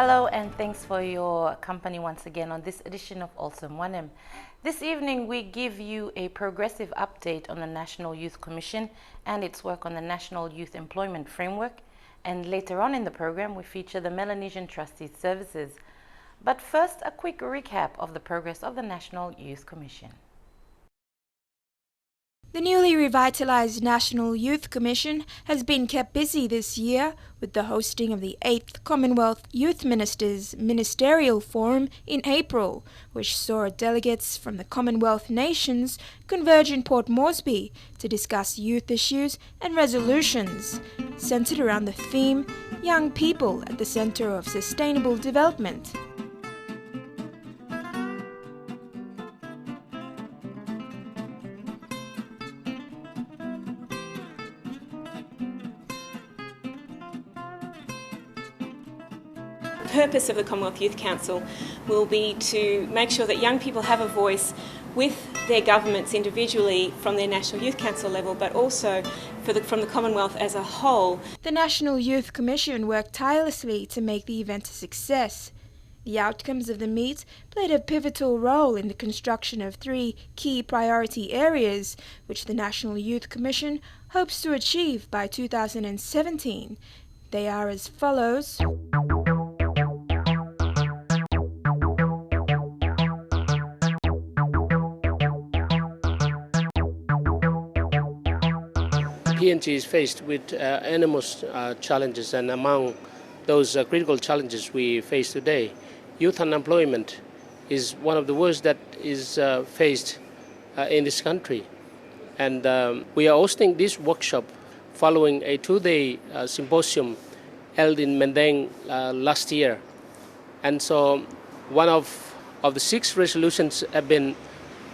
Hello and thanks for your company once again on this edition of Olsem Wanem. This evening we give you a progressive update on the National Youth Commission and its work on the National Youth Employment Framework, and later on in the program we feature the Melanesian Trustees Services. But first, a quick recap of the progress of the National Youth Commission. The newly revitalized National Youth Commission has been kept busy this year with the hosting of the 8th Commonwealth Youth Ministers Ministerial Forum in April, which saw delegates from the Commonwealth nations converge in Port Moresby to discuss youth issues and resolutions, centered around the theme Young People at the Center of Sustainable Development. The purpose of the Commonwealth Youth Council will be to make sure that young people have a voice with their governments individually from their National Youth Council level, but also from the Commonwealth as a whole. The National Youth Commission worked tirelessly to make the event a success. The outcomes of the meet played a pivotal role in the construction of 3 key priority areas, which the National Youth Commission hopes to achieve by 2017. They are as follows. PNG is faced with enormous challenges, and among those critical challenges we face today, youth unemployment is one of the worst that is faced in this country. And we are hosting this workshop following a 2-day symposium held in Mendeng last year. And so one of the 6 resolutions have been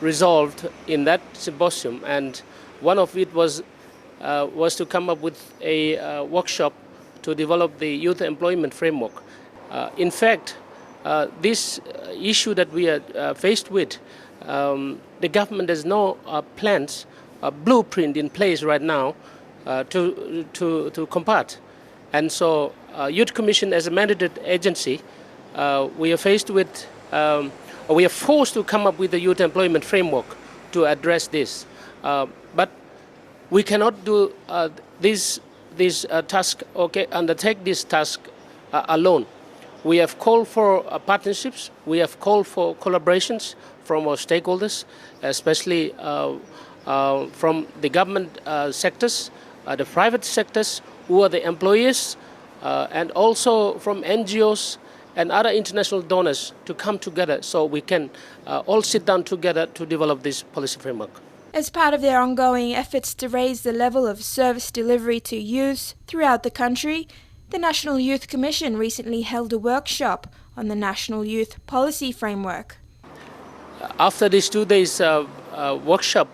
resolved in that symposium, and one of it was to come up with a workshop to develop the youth employment framework. In fact, this issue that we are faced with, the government has no plans, a blueprint in place right now to combat. And so Youth Commission as a mandated agency, we are faced with, we are forced to come up with a youth employment framework to address this. But we cannot do this task, undertake this task alone. We have called for partnerships, we have called for collaborations from our stakeholders, especially from the government sectors, the private sectors who are the employers, and also from NGOs and other international donors to come together so we can all sit down together to develop this policy framework. As part of their ongoing efforts to raise the level of service delivery to youth throughout the country, the National Youth Commission recently held a workshop on the National Youth Policy Framework. After this 2 days workshop,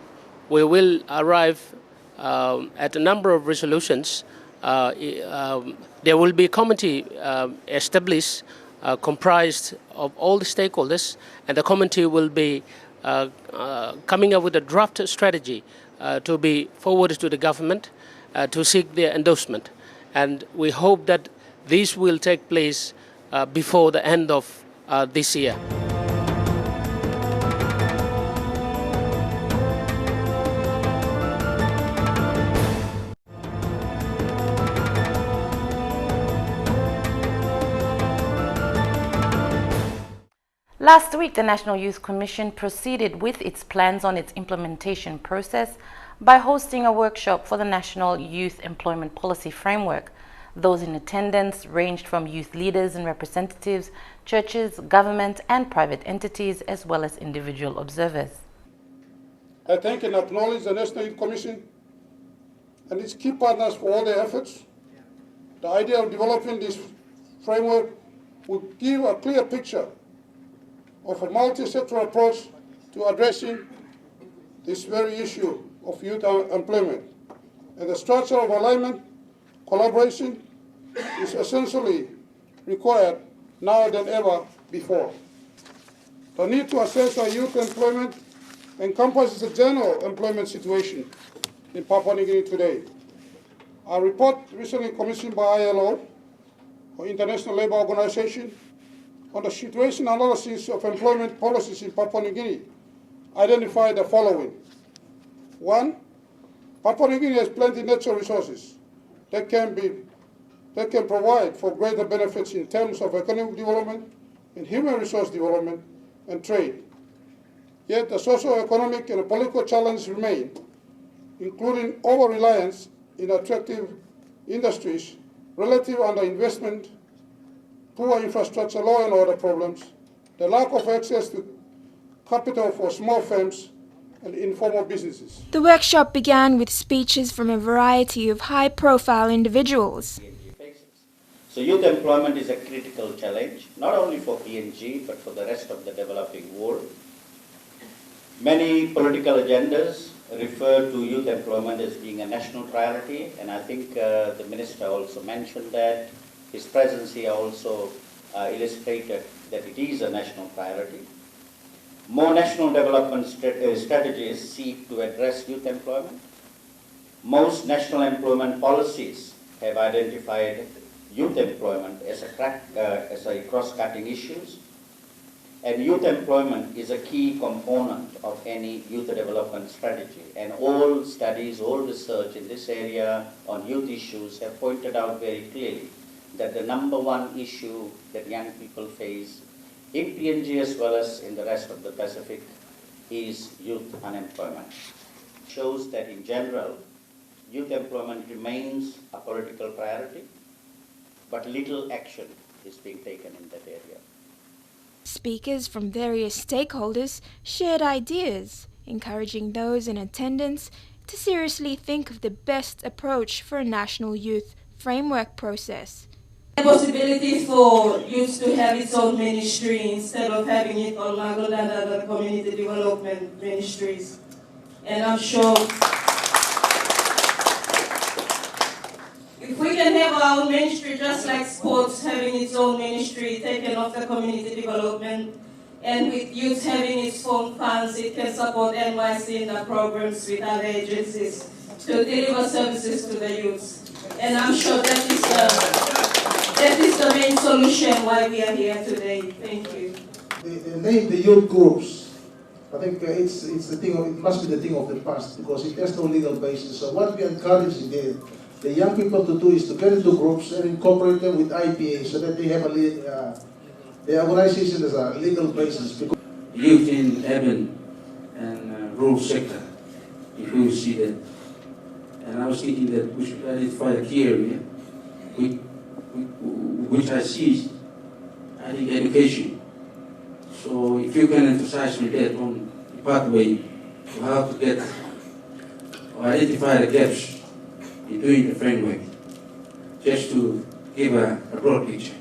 we will arrive at a number of resolutions. There will be a committee established comprised of all the stakeholders, and the committee will be coming up with a draft strategy to be forwarded to the government to seek their endorsement. And we hope that this will take place before the end of this year. Last week, the National Youth Commission proceeded with its plans on its implementation process by hosting a workshop for the National Youth Employment Policy Framework. Those in attendance ranged from youth leaders and representatives, churches, government and private entities, as well as individual observers. I thank and acknowledge the National Youth Commission and its key partners for all their efforts. The idea of developing this framework will give a clear picture of a multi-sectoral approach to addressing this very issue of youth employment. And the structure of alignment, collaboration is essentially required now than ever before. The need to assess our youth employment encompasses the general employment situation in Papua New Guinea today. A report recently commissioned by ILO or International Labour Organization on the situation analysis of employment policies in Papua New Guinea identified the following. 1. Papua New Guinea has plenty of natural resources that can provide for greater benefits in terms of economic development and human resource development and trade. Yet the socio-economic and political challenges remain, including over-reliance in attractive industries, relative underinvestment, poor infrastructure, law and order problems, the lack of access to capital for small firms and informal businesses. The workshop began with speeches from a variety of high-profile individuals. So youth employment is a critical challenge, not only for PNG, but for the rest of the developing world. Many political agendas refer to youth employment as being a national priority, and I think the Minister also mentioned that. His presence here also illustrated that it is a national priority. More national development strategies seek to address youth employment. Most national employment policies have identified youth employment as a cross-cutting issue. And youth employment is a key component of any youth development strategy. And all studies, all research in this area on youth issues have pointed out very clearly that the number one issue that young people face in PNG as well as in the rest of the Pacific is youth unemployment. It shows that in general, youth employment remains a political priority, but little action is being taken in that area. Speakers from various stakeholders shared ideas, encouraging those in attendance to seriously think of the best approach for a national youth framework process. The possibility for youth to have its own ministry instead of having it on Magoland and other community development ministries. And I'm sure if we can have our own ministry, just like sports having its own ministry taken off the community development, and with youth having its own funds, it can support NYC in the programs with other agencies to deliver services to the youth. And I'm sure that is the main solution why we are here today. Thank you. The youth groups, I think it's the thing. It must be the thing of the past because it has no legal basis. So what we encourage the young people to do is to get into groups and incorporate them with IPA so that they have the organization as a legal basis. Because youth in urban and rural sector, if we see that. And I was thinking that we should identify a key area, which I see, I think, education. So if you can emphasize on that, on the pathway to how to get or identify the gaps in doing the framework, just to give a broad picture.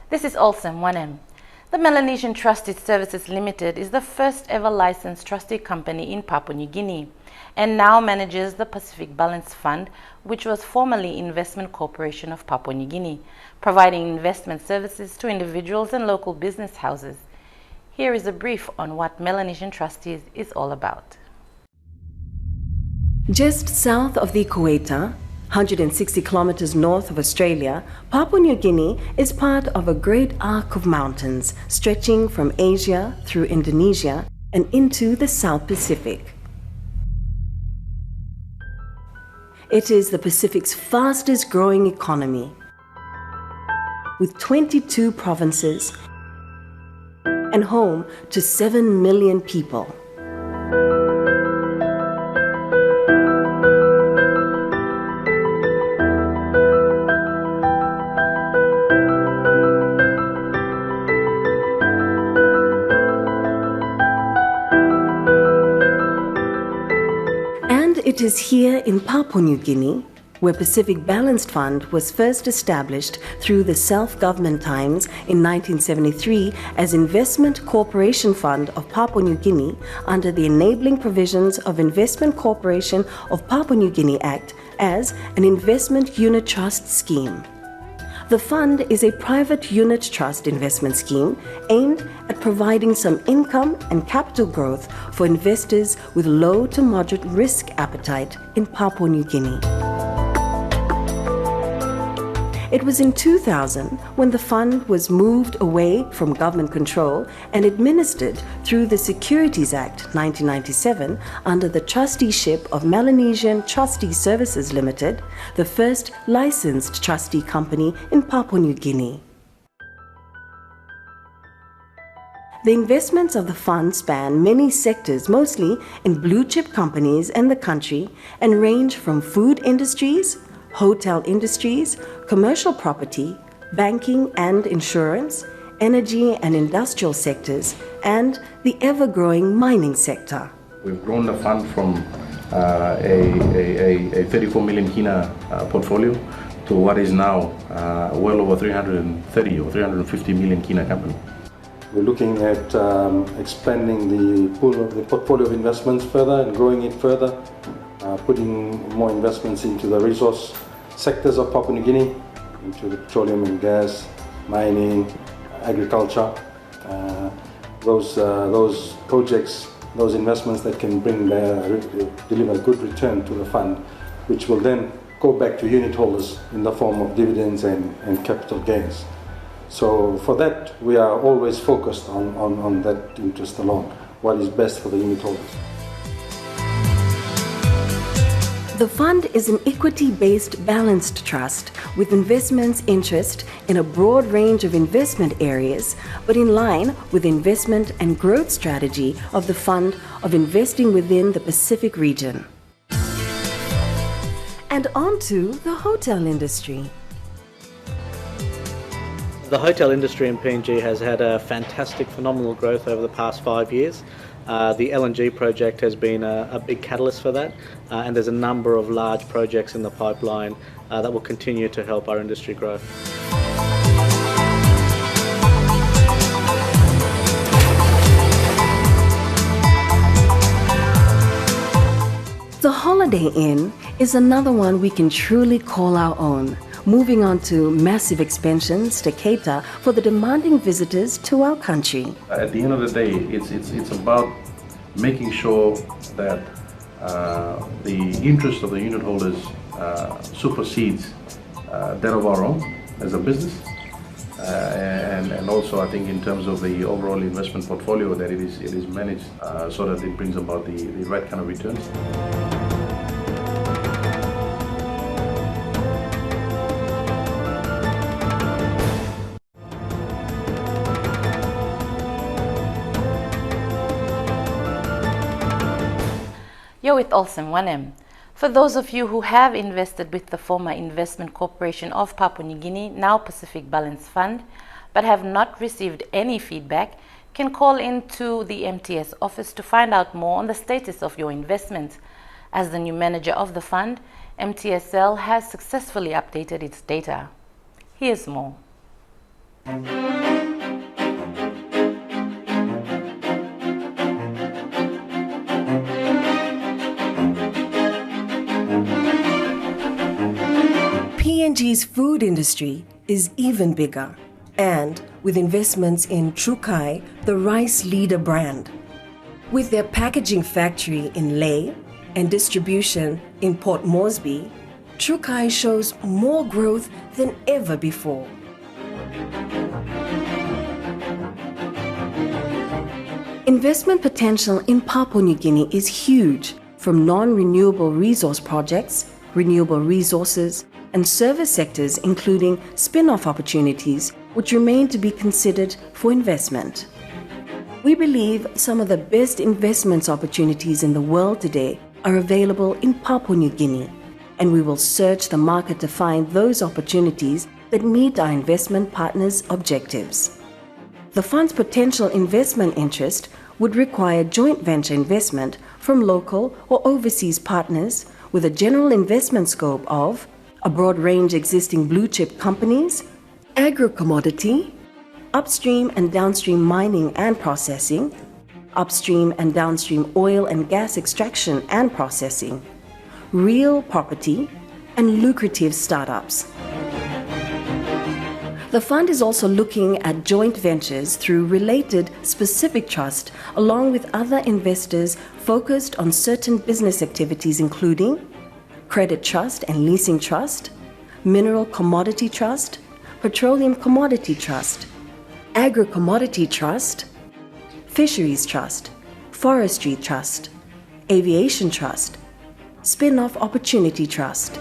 This is Olsem, Wanem. The Melanesian Trusted Services Limited is the first ever licensed trustee company in Papua New Guinea and now manages the Pacific Balance Fund, which was formerly Investment Corporation of Papua New Guinea, providing investment services to individuals and local business houses. Here is a brief on what Melanesian Trustees is all about. Just south of the equator, 160 kilometers north of Australia, Papua New Guinea is part of a great arc of mountains stretching from Asia through Indonesia and into the South Pacific. It is the Pacific's fastest growing economy, with 22 provinces and home to 7 million people. And it is here in Papua New Guinea where Pacific Balanced Fund was first established through the self-government times in 1973 as Investment Corporation Fund of Papua New Guinea under the enabling provisions of Investment Corporation of Papua New Guinea Act as an investment unit trust scheme. The fund is a private unit trust investment scheme aimed at providing some income and capital growth for investors with low to moderate risk appetite in Papua New Guinea. It was in 2000 when the fund was moved away from government control and administered through the Securities Act 1997 under the trusteeship of Melanesian Trustee Services Limited, the first licensed trustee company in Papua New Guinea. The investments of the fund span many sectors, mostly in blue-chip companies in the country, and range from food industries, hotel industries, commercial property, banking and insurance, energy and industrial sectors, and the ever-growing mining sector. We've grown the fund from a 34 million kina portfolio to what is now well over 330 or 350 million kina company. We're looking at expanding the pool of the portfolio of investments further and growing it further, putting more investments into the resource sectors of Papua New Guinea, into the petroleum and gas, mining, agriculture, those projects, those investments that can bring deliver good return to the fund, which will then go back to unit holders in the form of dividends and capital gains. So for that, we are always focused on that interest alone, what is best for the unit holders. The fund is an equity-based balanced trust with investments interest in a broad range of investment areas, but in line with the investment and growth strategy of the fund of investing within the Pacific region. And on to the hotel industry. The hotel industry in PNG has had a fantastic, phenomenal growth over the past 5 years. The LNG project has been a big catalyst for that, and there's a number of large projects in the pipeline that will continue to help our industry grow. The Holiday Inn is another one we can truly call our own, moving on to massive expansions to cater for the demanding visitors to our country. At the end of the day, it's about making sure that the interest of the unit holders supersedes that of our own as a business, and also I think in terms of the overall investment portfolio that it is managed so that it brings about the right kind of returns. You're with Olsem, Wanem. For those of you who have invested with the former Investment Corporation of Papua New Guinea, now Pacific Balanced Fund, but have not received any feedback, can call into the MTS office to find out more on the status of your investment. As the new manager of the fund, MTSL has successfully updated its data. Here's more. PNG's food industry is even bigger, and with investments in Trukai, the rice leader brand. With their packaging factory in Lae and distribution in Port Moresby, Trukai shows more growth than ever before. Investment potential in Papua New Guinea is huge, from non-renewable resource projects, renewable resources, and service sectors, including spin-off opportunities, which remain to be considered for investment. We believe some of the best investment opportunities in the world today are available in Papua New Guinea, and we will search the market to find those opportunities that meet our investment partners' objectives. The fund's potential investment interest would require joint venture investment from local or overseas partners with a general investment scope of a broad range existing blue-chip companies, agro-commodity, upstream and downstream mining and processing, upstream and downstream oil and gas extraction and processing, real property, and lucrative startups. The fund is also looking at joint ventures through related specific trust along with other investors focused on certain business activities including credit trust and leasing trust, mineral commodity trust, petroleum commodity trust, agro-commodity trust, fisheries trust, forestry trust, aviation trust, spin-off opportunity trust.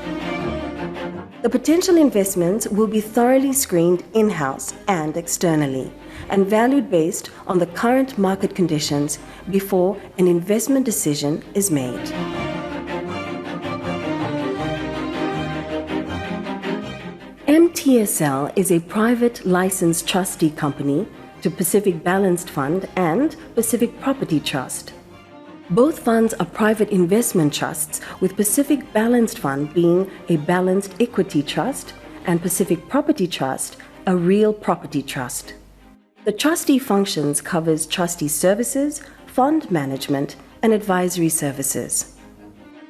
The potential investments will be thoroughly screened in-house and externally and valued based on the current market conditions before an investment decision is made. MTSL is a private licensed trustee company to Pacific Balanced Fund and Pacific Property Trust. Both funds are private investment trusts, with Pacific Balanced Fund being a balanced equity trust and Pacific Property Trust a real property trust. The trustee functions covers trustee services, fund management, and advisory services.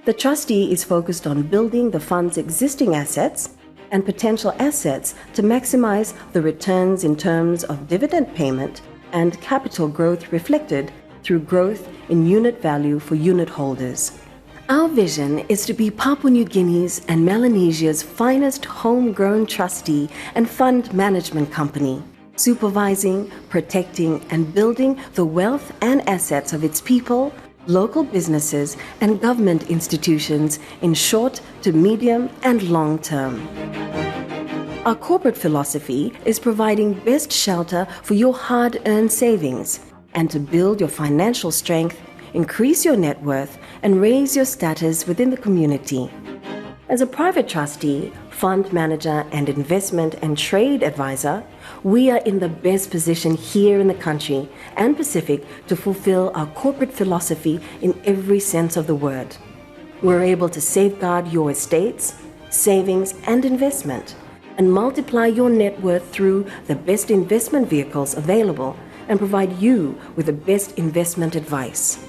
The trustee is focused on building the fund's existing assets and potential assets to maximize the returns in terms of dividend payment and capital growth reflected through growth in unit value for unit holders. Our vision is to be Papua New Guinea's and Melanesia's finest homegrown trustee and fund management company, supervising, protecting, and building the wealth and assets of its people, local businesses, and government institutions in short to medium and long term. Our corporate philosophy is providing best shelter for your hard-earned savings and to build your financial strength, increase your net worth, and raise your status within the community. As a private trustee, fund manager, and investment and trade advisor, we are in the best position here in the country and Pacific to fulfill our corporate philosophy in every sense of the word. We're able to safeguard your estates, savings, and investment, and multiply your net worth through the best investment vehicles available and provide you with the best investment advice.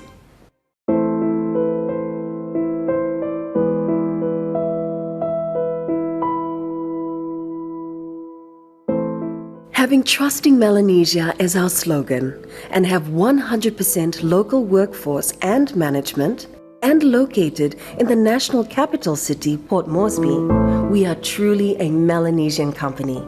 Having Trusting Melanesia as our slogan and have 100% local workforce and management, and located in the national capital city, Port Moresby, we are truly a Melanesian company.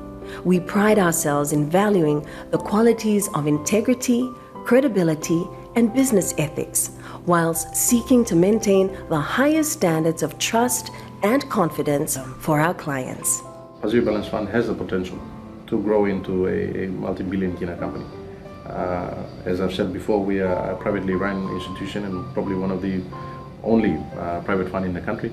We pride ourselves in valuing the qualities of integrity, credibility, and business ethics, whilst seeking to maintain the highest standards of trust and confidence for our clients. Pacific Balanced Fund has the potential to grow into a multi-billion kina company. As I've said before, we are a privately run institution and probably one of the only private fund in the country.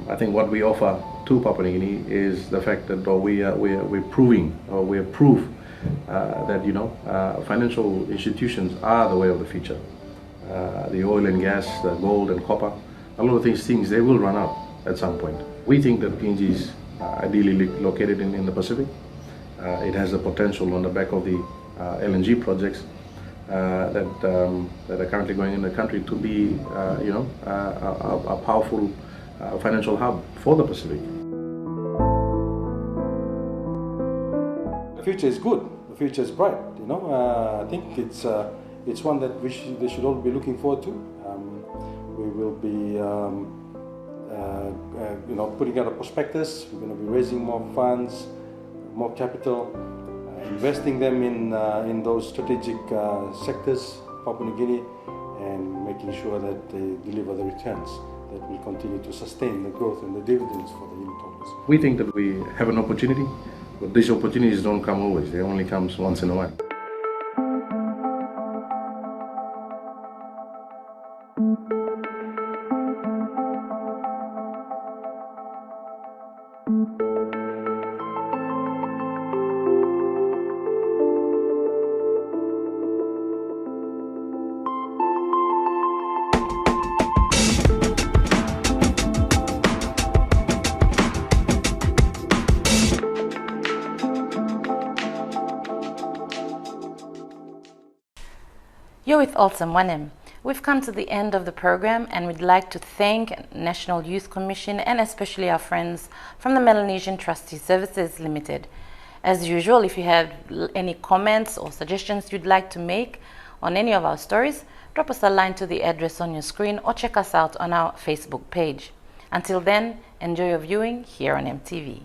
I think what we offer to Papua New Guinea is the fact that we're proving, or we're proof that financial institutions are the way of the future. The oil and gas, the gold and copper, a lot of these things, they will run out at some point. We think that PNG is ideally located in the Pacific. It has the potential on the back of the LNG projects that are currently going in the country to be a powerful financial hub for the Pacific. The future is good. The future is bright. I think it's one that they should all be looking forward to. We will be putting out a prospectus. We're going to be raising more funds, more capital, investing them in those strategic sectors, Papua New Guinea, and making sure that they deliver the returns that will continue to sustain the growth and the dividends for the unit holders. We think that we have an opportunity, but these opportunities don't come always. They only come once in a while. You're with Olsem, Wanem. We've come to the end of the program, and we'd like to thank National Youth Commission and especially our friends from the Melanesian Trustee Services Limited. As usual, if you have any comments or suggestions you'd like to make on any of our stories, drop us a line to the address on your screen or check us out on our Facebook page. Until then, enjoy your viewing here on MTV.